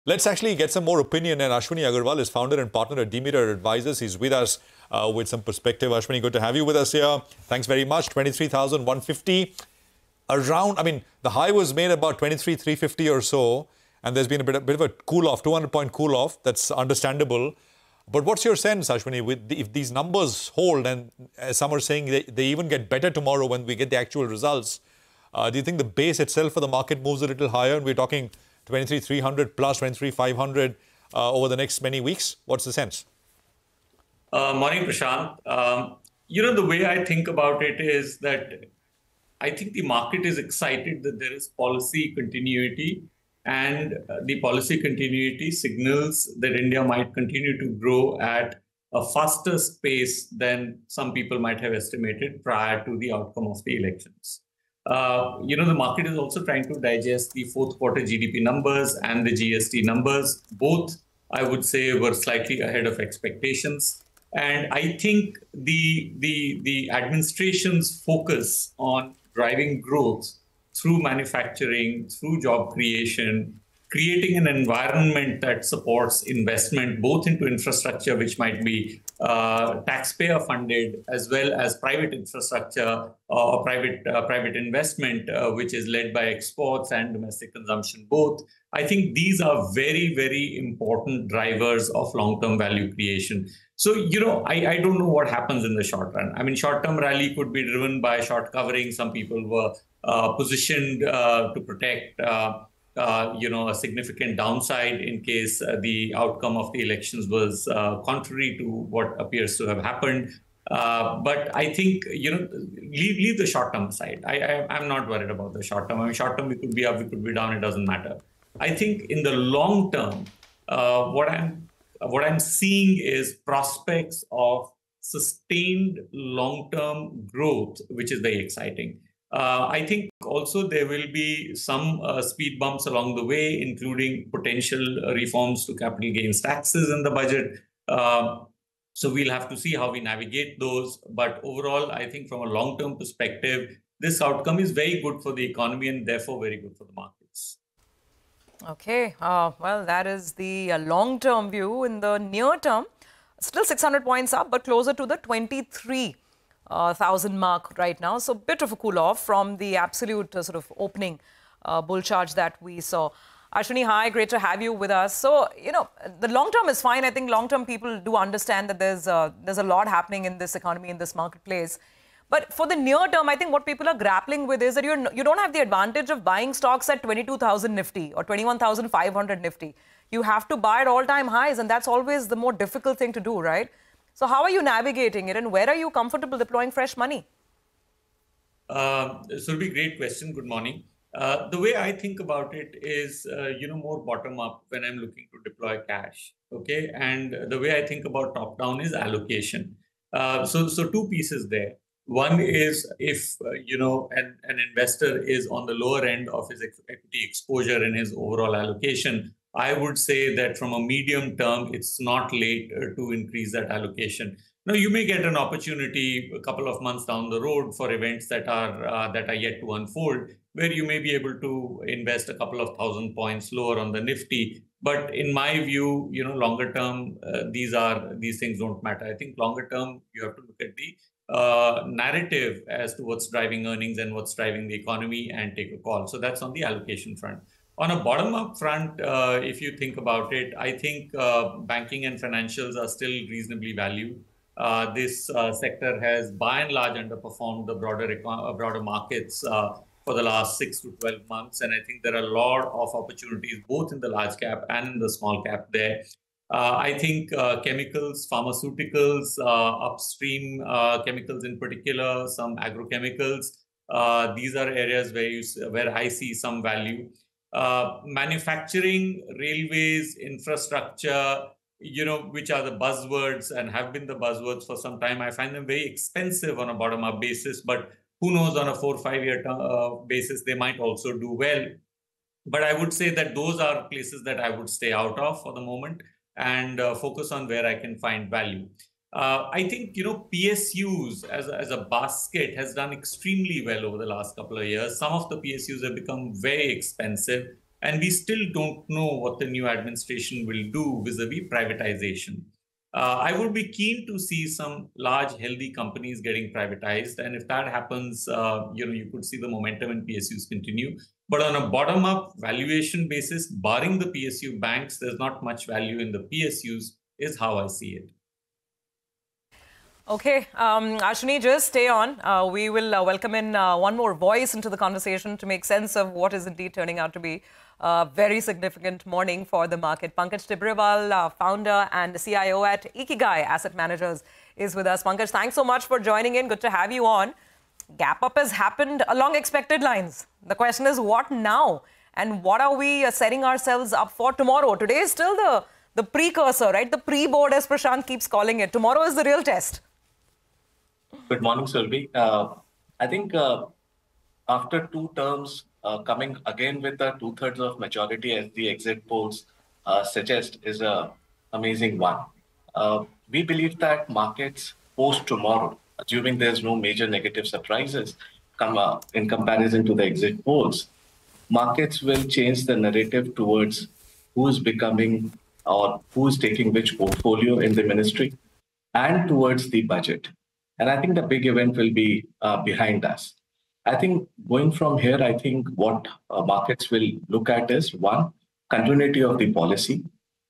Let's actually get some more opinion. And Ashwini Agarwal is founder and partner at Demeter Advisors. He's with us with some perspective. Ashwini, good to have you with us here. Thanks very much. 23,150. Around, I mean, the high was made about 23,350 or so. And there's been a bit of a cool-off, 200-point cool-off. That's understandable. But what's your sense, Ashwini, if these numbers hold, and some are saying they even get better tomorrow when we get the actual results, do you think the base itself for the market moves a little higher? And we're talking 23,300 plus 23,500 over the next many weeks? What's the sense? Morning, Prashant. The way I think about it is that I think the market is excited that there is policy continuity, and the policy continuity signals that India might continue to grow at a faster pace than some people might have estimated prior to the outcome of the elections. The market is also trying to digest the fourth quarter GDP numbers and the GST numbers. Both, I would say, were slightly ahead of expectations. And I think the administration's focus on driving growth through manufacturing, through job creation, creating an environment that supports investment, both into infrastructure, which might be taxpayer funded, as well as private infrastructure or private investment, which is led by exports and domestic consumption both. I think these are very, very important drivers of long-term value creation. So, I don't know what happens in the short run. I mean, short-term rally could be driven by short covering. Some people were positioned to protect a significant downside in case the outcome of the elections was contrary to what appears to have happened. But I think, leave the short term aside. I'm not worried about the short term. I mean, short term, we could be up, we could be down, it doesn't matter. I think in the long term, what I'm seeing is prospects of sustained long-term growth, which is very exciting. I think also there will be some speed bumps along the way, including potential reforms to capital gains taxes in the budget. So we'll have to see how we navigate those. But overall, I think from a long-term perspective, this outcome is very good for the economy and therefore very good for the markets. Okay, well, that is the long-term view. In the near term, still 600 points up, but closer to the 23,000 mark right now. So a bit of a cool-off from the absolute sort of opening bull charge that we saw. Ashwini, hi, great to have you with us. So, the long-term is fine. I think long-term people do understand that there's a lot happening in this economy, in this marketplace. But for the near term, I think what people are grappling with is that you don't have the advantage of buying stocks at 22,000 Nifty or 21,500 Nifty. You have to buy at all-time highs, and that's always the more difficult thing to do, right? So how are you navigating it, and where are you comfortable deploying fresh money? Surabhi, great question. Good morning. The way I think about it is, more bottom-up when I'm looking to deploy cash, okay? And the way I think about top-down is allocation. So two pieces there. One is if, an investor is on the lower end of his equity exposure in his overall allocation, I would say that from a medium term, it's not late to increase that allocation. Now, you may get an opportunity a couple of months down the road for events that are yet to unfold, where you may be able to invest a couple of thousand points lower on the Nifty. But in my view, longer term, these things don't matter. I think longer term, you have to look at the narrative as to what's driving earnings and what's driving the economy and take a call. So that's on the allocation front. On a bottom-up front, if you think about it, I think banking and financials are still reasonably valued. This sector has, by and large, underperformed the broader markets for the last 6 to 12 months. And I think there are a lot of opportunities, both in the large cap and in the small cap there. I think chemicals, pharmaceuticals, upstream chemicals in particular, some agrochemicals, these are areas where I see some value. Manufacturing, railways, infrastructure, which are the buzzwords and have been the buzzwords for some time. I find them very expensive on a bottom-up basis, but who knows, on a 4 or 5 year basis, they might also do well. But I would say that those are places that I would stay out of for the moment and focus on where I can find value. I think, PSUs as a basket has done extremely well over the last couple of years. Some of the PSUs have become very expensive. And we still don't know what the new administration will do vis-a-vis privatization. I would be keen to see some large, healthy companies getting privatized. And if that happens, you could see the momentum in PSUs continue. But on a bottom-up valuation basis, barring the PSU banks, there's not much value in the PSUs, is how I see it. Okay, Ashwini, just stay on. We will welcome in one more voice into the conversation to make sense of what is indeed turning out to be a very significant morning for the market. Pankaj Tibrewal, founder and CIO at IKIGAI Asset Managers, is with us. Pankaj, thanks so much for joining in. Good to have you on. Gap up has happened along expected lines. The question is, what now? And what are we setting ourselves up for tomorrow? Today is still the precursor, right? The pre-board, as Prashant keeps calling it. Tomorrow is the real test. Good morning, Surabhi. I think after 2 terms, coming again with a 2/3 of majority as the exit polls suggest is an amazing one. We believe that markets post tomorrow, assuming there's no major negative surprises come in comparison to the exit polls, markets will change the narrative towards who's becoming or who's taking which portfolio in the ministry and towards the budget. And I think the big event will be behind us. I think going from here, I think what markets will look at is, one, continuity of the policy.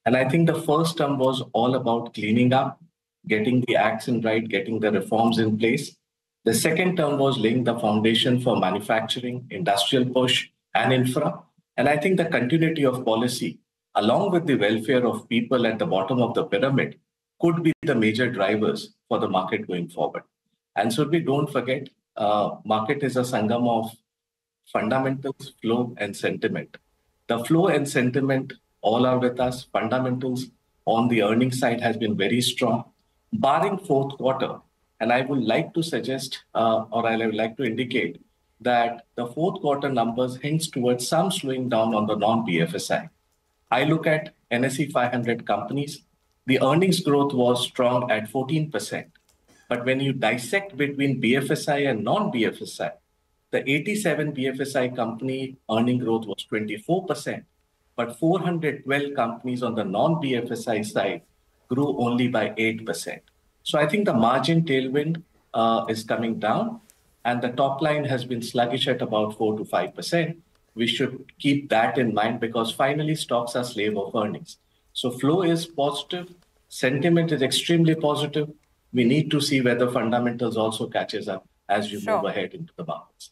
And I think the first term was all about cleaning up, getting the acts in right, getting the reforms in place. The second term was laying the foundation for manufacturing, industrial push, and infra. And I think the continuity of policy, along with the welfare of people at the bottom of the pyramid, could be the major drivers for the market going forward. And so we don't forget, market is a sangam of fundamentals, flow, and sentiment. The flow and sentiment all are with us. Fundamentals on the earnings side has been very strong, barring fourth quarter. And I would like to suggest, or I would like to indicate that the fourth quarter numbers hints towards some slowing down on the non-BFSI. I look at NSE 500 companies. The earnings growth was strong at 14%. But when you dissect between BFSI and non-BFSI, the 87 BFSI company earning growth was 24%, but 412 companies on the non-BFSI side grew only by 8%. So I think the margin tailwind is coming down, and the top line has been sluggish at about 4 to 5%. We should keep that in mind because finally stocks are slave of earnings. So flow is positive. Sentiment is extremely positive. We need to see whether fundamentals also catches up as you move ahead into the markets.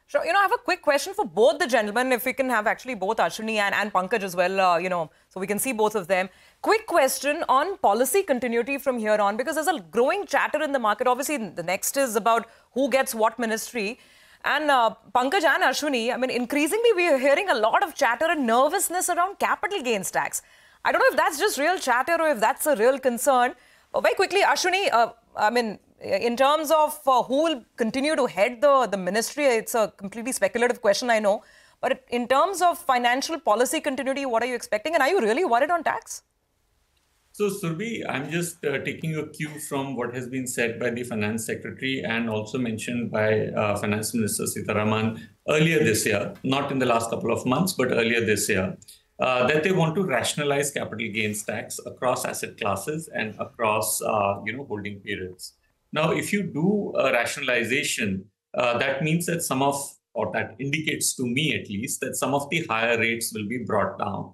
Sure. I have a quick question for both the gentlemen, if we can have actually both Ashwini and Pankaj as well, so we can see both of them. Quick question on policy continuity from here on, because there's a growing chatter in the market. Obviously, the next is about who gets what ministry. And Pankaj and Ashwini, I mean, increasingly we are hearing a lot of chatter and nervousness around capital gains tax. I don't know if that's just real chatter or if that's a real concern. Very quickly, Ashwini, I mean, in terms of who will continue to head the ministry, it's a completely speculative question, I know. But in terms of financial policy continuity, what are you expecting? And are you really worried on tax? So, Surabhi, I'm just taking a cue from what has been said by the Finance Secretary and also mentioned by Finance Minister Sitharaman earlier this year, not in the last couple of months, but earlier this year, that they want to rationalize capital gains tax across asset classes and across, holding periods. Now, if you do a rationalization, that means that that indicates to me at least, that some of the higher rates will be brought down.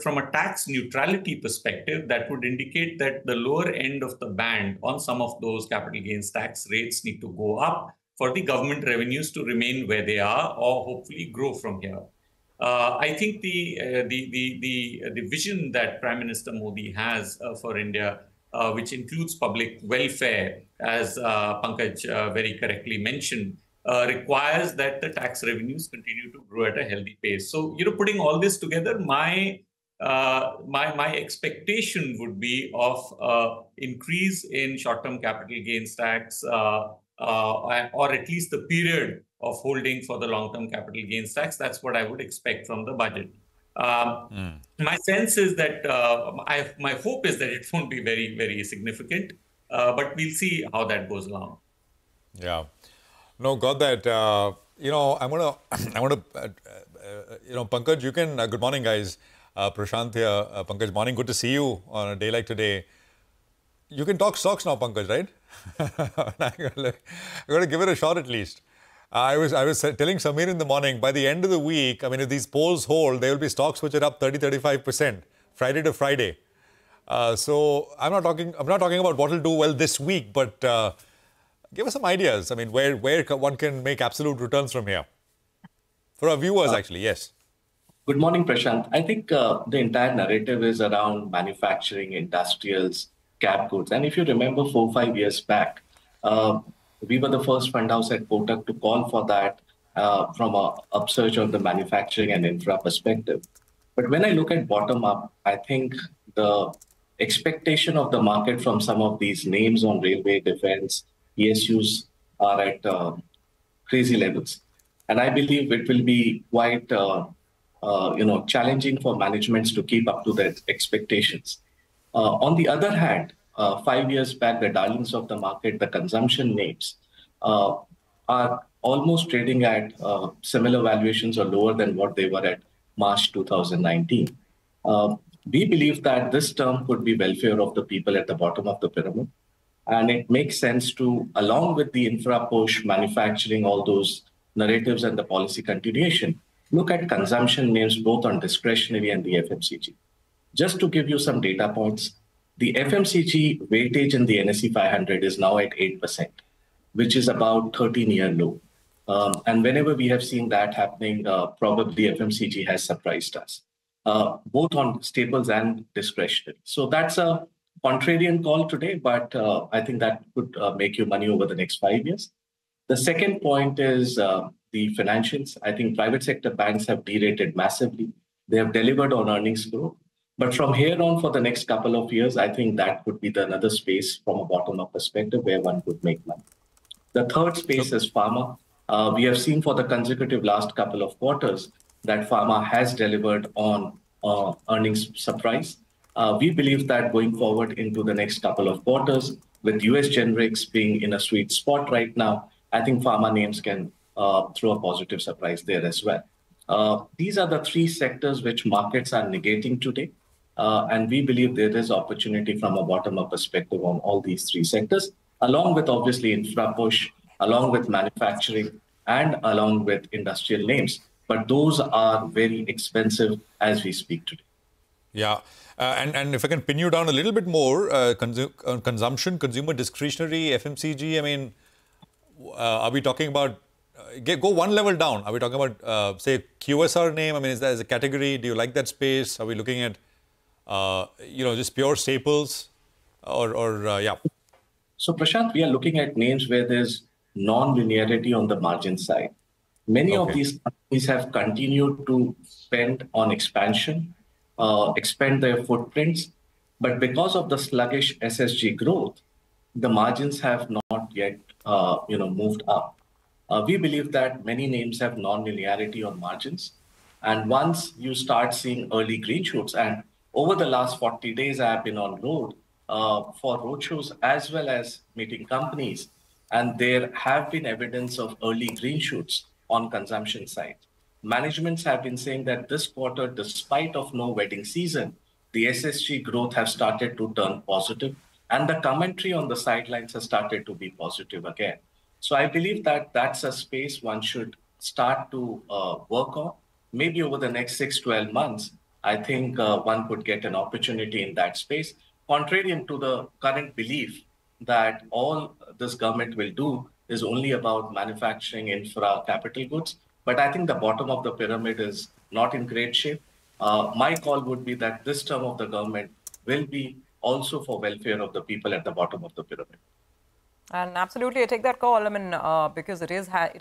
From a tax neutrality perspective, that would indicate that the lower end of the band on some of those capital gains tax rates need to go up for the government revenues to remain where they are or hopefully grow from here. I think the vision that Prime Minister Modi has for India, which includes public welfare, as Pankaj very correctly mentioned, requires that the tax revenues continue to grow at a healthy pace. So, putting all this together, my expectation would be of increase in short-term capital gains tax, or at least the period of holding for the long-term capital gains tax. That's what I would expect from the budget. My sense is that my hope is that it won't be very, very significant, but we'll see how that goes along. Yeah. No, got that. I want to Pankaj, you can, good morning guys. Prashant here. Pankaj, morning, good to see you on a day like today. You can talk stocks now, Pankaj, right? I'm going to give it a shot at least. I was telling Samir in the morning, by the end of the week, I mean, if these polls hold, there will be stocks which are up 30-35%, Friday to Friday. So I'm not talking about what will do well this week, but give us some ideas. I mean, where one can make absolute returns from here. For our viewers, actually, yes. Good morning, Prashant. I think the entire narrative is around manufacturing, industrials, cap goods. And if you remember 4 or 5 years back, we were the first fund house at Kotak to call for that from an upsurge on the manufacturing and infra perspective. But when I look at bottom up, I think the expectation of the market from some of these names on railway, defense, PSUs are at crazy levels. And I believe it will be quite challenging for managements to keep up to their expectations. On the other hand, 5 years back, the darlings of the market, the consumption names, are almost trading at similar valuations or lower than what they were at March 2019. We believe that this term could be welfare of the people at the bottom of the pyramid. And it makes sense to, along with the infra push, manufacturing, all those narratives and the policy continuation, look at consumption names both on discretionary and the FMCG. Just to give you some data points, the FMCG weightage in the NSE 500 is now at 8%, which is about 13-year low. And whenever we have seen that happening, probably FMCG has surprised us, both on staples and discretionary. So that's a contrarian call today, but I think that could make you money over the next 5 years. The second point is the financials. I think private sector banks have derated massively. They have delivered on earnings growth. But from here on, for the next couple of years, I think that could be another space from a bottom-up perspective where one could make money. The third space is pharma. We have seen for the consecutive last couple of quarters that pharma has delivered on earnings surprise. We believe that going forward into the next couple of quarters, with US generics being in a sweet spot right now, I think pharma names can throw a positive surprise there as well. These are the three sectors which markets are negating today. And we believe there is opportunity from a bottom-up perspective on all these three sectors, along with obviously infra push, along with manufacturing, and along with industrial names. But those are very expensive as we speak today. Yeah. And if I can pin you down a little bit more, consumption, consumer discretionary, FMCG, I mean, are we talking about, go one level down. Are we talking about, say, QSR name? I mean, is that as a category? Do you like that space? Are we looking at, just pure staples yeah? So, Prashant, we are looking at names where there's non-linearity on the margin side. Many of these companies have continued to spend on expansion, expand their footprints, but because of the sluggish SSG growth, the margins have not yet, moved up. We believe that many names have non-linearity on margins, and once you start seeing early green shoots, and over the last 40 days, I have been on road for roadshows as well as meeting companies, and there have been evidence of early green shoots on consumption side. Managements have been saying that this quarter, despite of no wedding season, the SSG growth has started to turn positive, and the commentary on the sidelines has started to be positive again. So I believe that that's a space one should start to work on. Maybe over the next 6-12 months, I think one could get an opportunity in that space, contrary to the current belief that all this government will do is only about manufacturing, infra, capital goods. But I think the bottom of the pyramid is not in great shape. My call would be that this term of the government will be also for welfare of the people at the bottom of the pyramid. And absolutely, I take that call. I mean, because it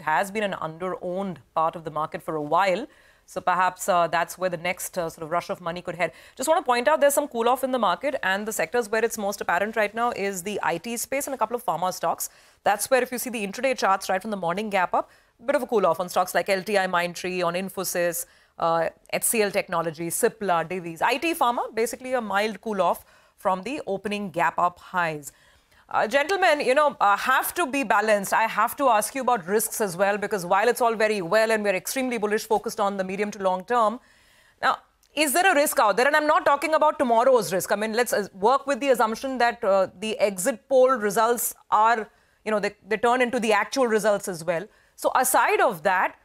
has been an under-owned part of the market for a while. So perhaps that's where the next sort of rush of money could head. Just want to point out there's some cool-off in the market, and the sectors where it's most apparent right now is the IT space and a couple of pharma stocks. That's where if you see the intraday charts right from the morning gap up, a bit of a cool-off on stocks like LTI Mindtree, on Infosys, HCL Technologies, Cipla, Divi's. IT pharma, basically a mild cool-off from the opening gap up highs. Gentlemen, have to be balanced. I have to ask you about risks as well, because while it's all very well and we're extremely bullish, focused on the medium to long term, now, is there a risk out there? And I'm not talking about tomorrow's risk. I mean, let's work with the assumption that the exit poll results are, they turn into the actual results as well. So aside of that,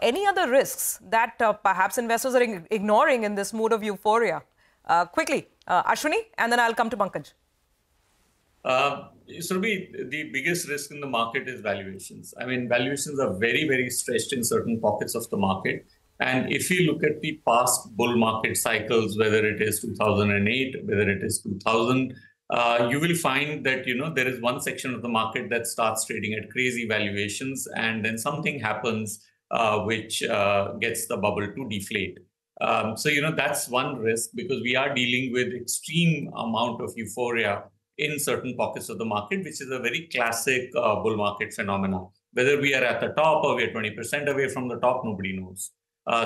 any other risks that perhaps investors are ignoring in this mood of euphoria? Quickly, Ashwini, and then I'll come to Pankaj. Surabhi, the biggest risk in the market is valuations. I mean, valuations are very, very stretched in certain pockets of the market. And if you look at the past bull market cycles, whether it is 2008, whether it is 2000, you will find that, there is one section of the market that starts trading at crazy valuations, and then something happens which gets the bubble to deflate. So, that's one risk, because we are dealing with extreme amount of euphoria in certain pockets of the market, which is a very classic bull market phenomenon. Whether we are at the top or we are 20% away from the top, nobody knows.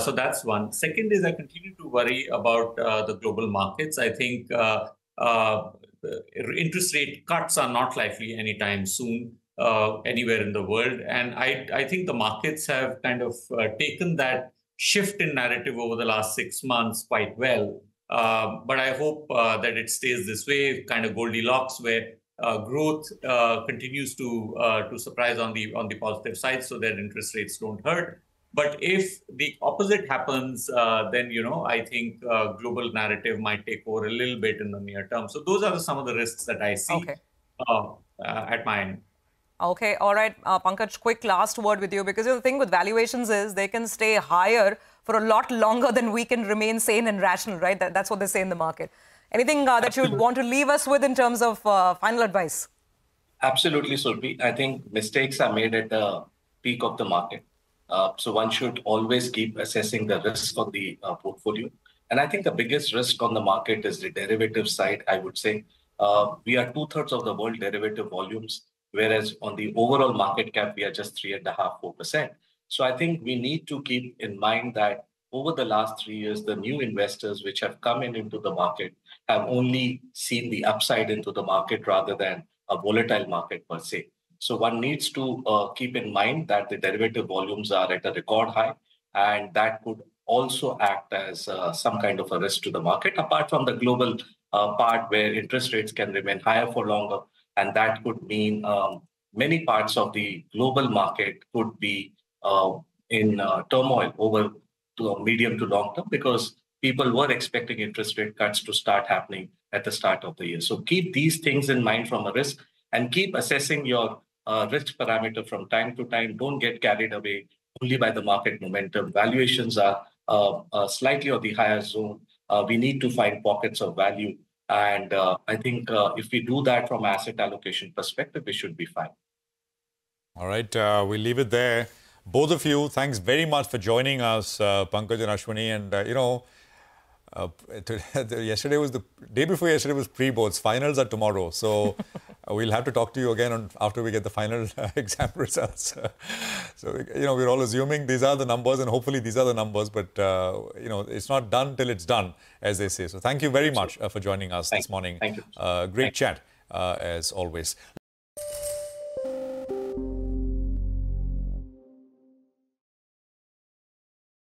So that's one. Second is I continue to worry about the global markets. I think interest rate cuts are not likely anytime soon anywhere in the world. And I think the markets have kind of taken that shift in narrative over the last 6 months quite well. But I hope that it stays this way, kind of Goldilocks, where growth continues to surprise on the positive side, so that interest rates don't hurt. But if the opposite happens, then, I think global narrative might take over a little bit in the near term. So those are some of the risks that I see at my end. Okay, all right. Pankaj, quick last word with you, because the thing with valuations is they can stay higher for a lot longer than we can remain sane and rational, right? That's what they say in the market. Anything that you'd want to leave us with in terms of final advice? Absolutely, Surabhi. I think mistakes are made at the peak of the market. So one should always keep assessing the risk of the portfolio. And I think the biggest risk on the market is the derivative side, I would say. We are 2/3 of the world derivative volumes, whereas on the overall market cap, we are just 3.5%, 4%. So I think we need to keep in mind that over the last 3 years, the new investors which have come into the market have only seen the upside into the market rather than a volatile market per se. So one needs to keep in mind that the derivative volumes are at a record high, and that could also act as some kind of a risk to the market, apart from the global part where interest rates can remain higher for longer. And that could mean many parts of the global market could be in turmoil over to a medium to long term, because people were expecting interest rate cuts to start happening at the start of the year. So keep these things in mind from a risk, and keep assessing your risk parameter from time to time. Don't get carried away only by the market momentum. Valuations are slightly on the higher zone. We need to find pockets of value. And I think if we do that from asset allocation perspective, we should be fine. All right, we'll leave it there. Both of you, thanks very much for joining us, Pankaj and Ashwini. And, yesterday was the day before yesterday was pre-boards. Finals are tomorrow. So we'll have to talk to you again after we get the final exam results. So, we're all assuming these are the numbers, and hopefully these are the numbers. But, it's not done till it's done, as they say. So thank you very much for joining us this morning. Thank you. Great chat, as always.